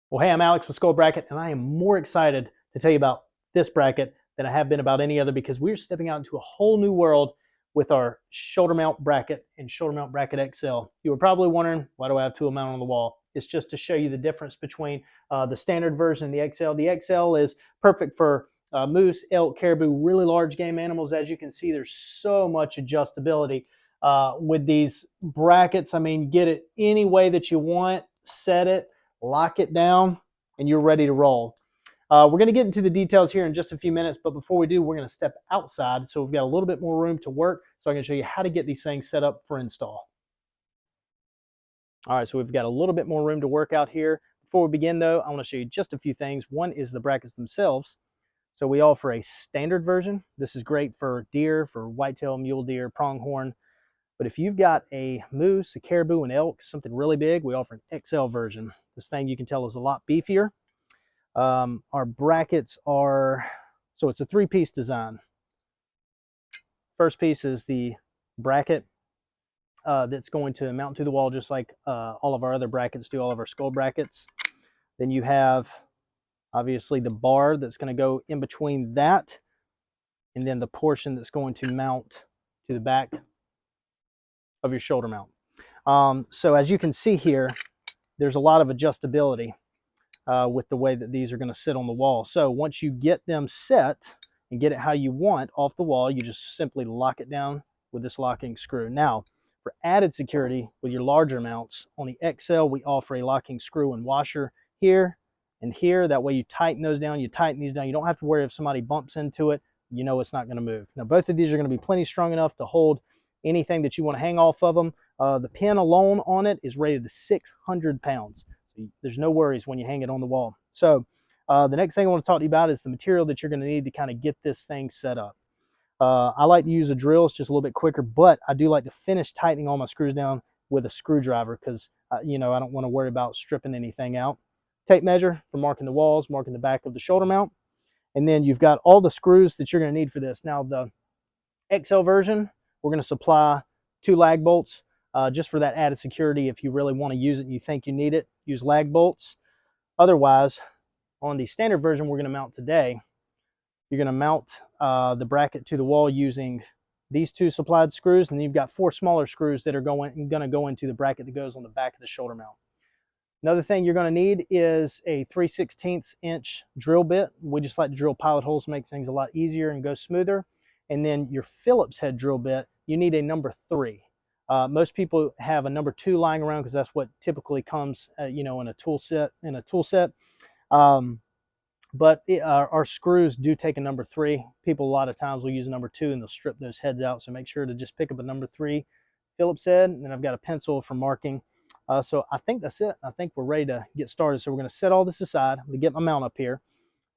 Well, hey, I'm Alex with Skull Bracket, and I am more excited to tell you about this bracket than I have been about any other because we're stepping out into a whole new world with our shoulder mount bracket and shoulder mount bracket XL. You were probably wondering, why do I have two of them on the wall? It's just to show you the difference between the standard version and the XL. The XL is perfect for moose, elk, caribou, really large game animals. As you can see, there's so much adjustability with these brackets. I mean, get it any way that you want, set it, lock it down, and you're ready to roll. We're going to get into the details here in just a few minutes, but before we do, we're going to step outside so we've got a little bit more room to work so I can show you how to get these things set up for install. All right, so we've got a little bit more room to work out here. Before we begin though, I want to show you just a few things. One is the brackets themselves. So we offer a standard version. This is great for deer, for whitetail, mule deer, pronghorn. But if you've got a moose, a caribou, an elk, something really big, we offer an XL version. This thing you can tell is a lot beefier. Our brackets are, so it's a three-piece design. First piece is the bracket that's going to mount to the wall just like all of our other brackets do, all of our skull brackets. Then you have obviously the bar that's going to go in between that and then the portion that's going to mount to the back of your shoulder mount. So as you can see here, there's a lot of adjustability with the way that these are going to sit on the wall. So once you get them set and get it how you want off the wall, you just simply lock it down with this locking screw. Now, for added security with your larger mounts, on the XL, we offer a locking screw and washer here and here. That way you tighten those down, you tighten these down. You don't have to worry if somebody bumps into it, you know it's not going to move. Now, both of these are going to be plenty strong enough to hold anything that you want to hang off of them. The pin alone on it is rated to 600 pounds. So there's no worries when you hang it on the wall. So the next thing I want to talk to you about is the material that you're going to need to kind of get this thing set up. I like to use a drill. It's just a little bit quicker, but I do like to finish tightening all my screws down with a screwdriver because, you know, I don't want to worry about stripping anything out. Tape measure for marking the walls, marking the back of the shoulder mount. And then you've got all the screws that you're going to need for this. Now, the XL version, we're going to supply 2 lag bolts just for that added security. If you really want to use it and you think you need it, use lag bolts. Otherwise, on the standard version we're going to mount today, you're going to mount the bracket to the wall using these 2 supplied screws, and then you've got 4 smaller screws that are going to go into the bracket that goes on the back of the shoulder mount. Another thing you're going to need is a 3/16 inch drill bit. We just like to drill pilot holes to make things a lot easier and go smoother. And then your Phillips head drill bit, you need a number 3. Most people have a number 2 lying around because that's what typically comes, you know, in a tool set. But our screws do take a number 3. People a lot of times will use a number 2 and they'll strip those heads out. So make sure to just pick up a number 3 Phillips head. And then I've got a pencil for marking. So I think that's it. I think we're ready to get started. So we're going to set all this aside. I'm going to get my mount up here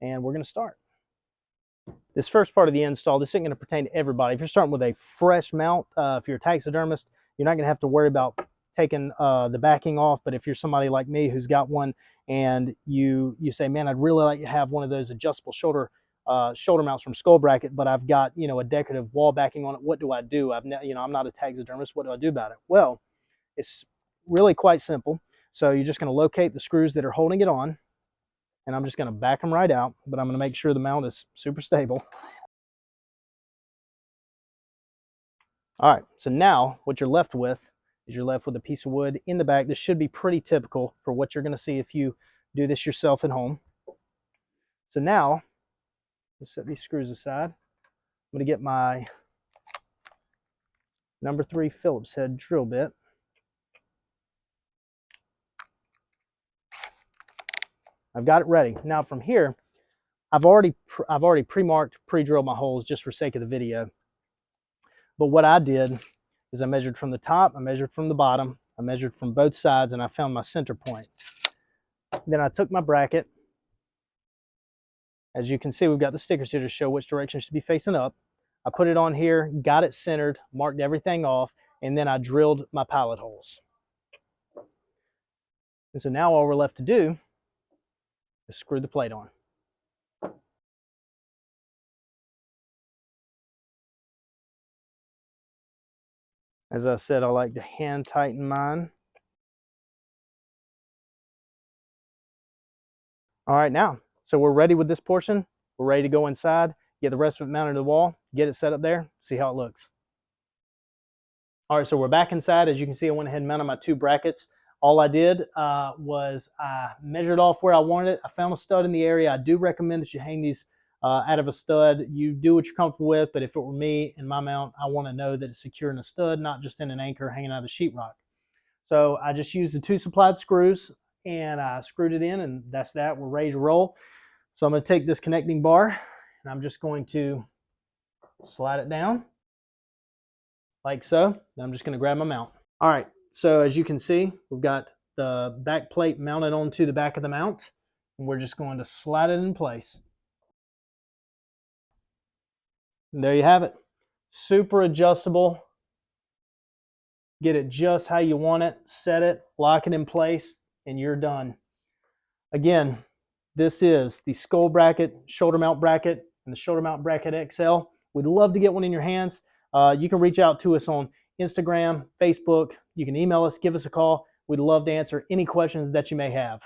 and we're going to start. This first part of the install, this isn't going to pertain to everybody. If you're starting with a fresh mount, if you're a taxidermist, you're not going to have to worry about taking the backing off. But if you're somebody like me who's got one and you say, man, I'd really like to have one of those adjustable shoulder mounts from Skull Bracket, but I've got, you know, a decorative wall backing on it. What do I do? I'm not a taxidermist. What do I do about it? Well, it's really quite simple. So you're just going to locate the screws that are holding it on, and I'm just going to back them right out, but I'm going to make sure the mount is super stable. All right, so now what you're left with is you're left with a piece of wood in the back. This should be pretty typical for what you're going to see if you do this yourself at home. So now, let's set these screws aside. I'm going to get my number 3 Phillips head drill bit. I've got it ready. Now from here, I've already pre-marked, pre-drilled my holes just for sake of the video. But what I did is I measured from the top, I measured from the bottom, I measured from both sides, and I found my center point. Then I took my bracket. As you can see, we've got the stickers here to show which direction it should be facing up. I put it on here, got it centered, marked everything off, and then I drilled my pilot holes. And so now all we're left to do is screw the plate on. As I said, I like to hand tighten mine. All right, now, so we're ready with this portion. We're ready to go inside, get the rest of it mounted to the wall, get it set up there, see how it looks. All right, so we're back inside. As you can see, I went ahead and mounted my 2 brackets. All I did was I measured off where I wanted it. I found a stud in the area. I do recommend that you hang these out of a stud. You do what you're comfortable with, but if it were me and my mount, I want to know that it's secure in a stud, not just in an anchor hanging out of the sheetrock. So I just used the 2 supplied screws and I screwed it in, and that's that. We're ready to roll. So I'm going to take this connecting bar and I'm just going to slide it down like so. Then I'm just going to grab my mount. All right, so as you can see, we've got the back plate mounted onto the back of the mount, and we're just going to slide it in place. And there you have it. Super adjustable. Get it just how you want it, set it, lock it in place, and you're done. Again, this is the skull bracket, shoulder mount bracket, and the shoulder mount bracket XL. We'd love to get one in your hands. You can reach out to us on Instagram, Facebook. You can email us, give us a call. We'd love to answer any questions that you may have.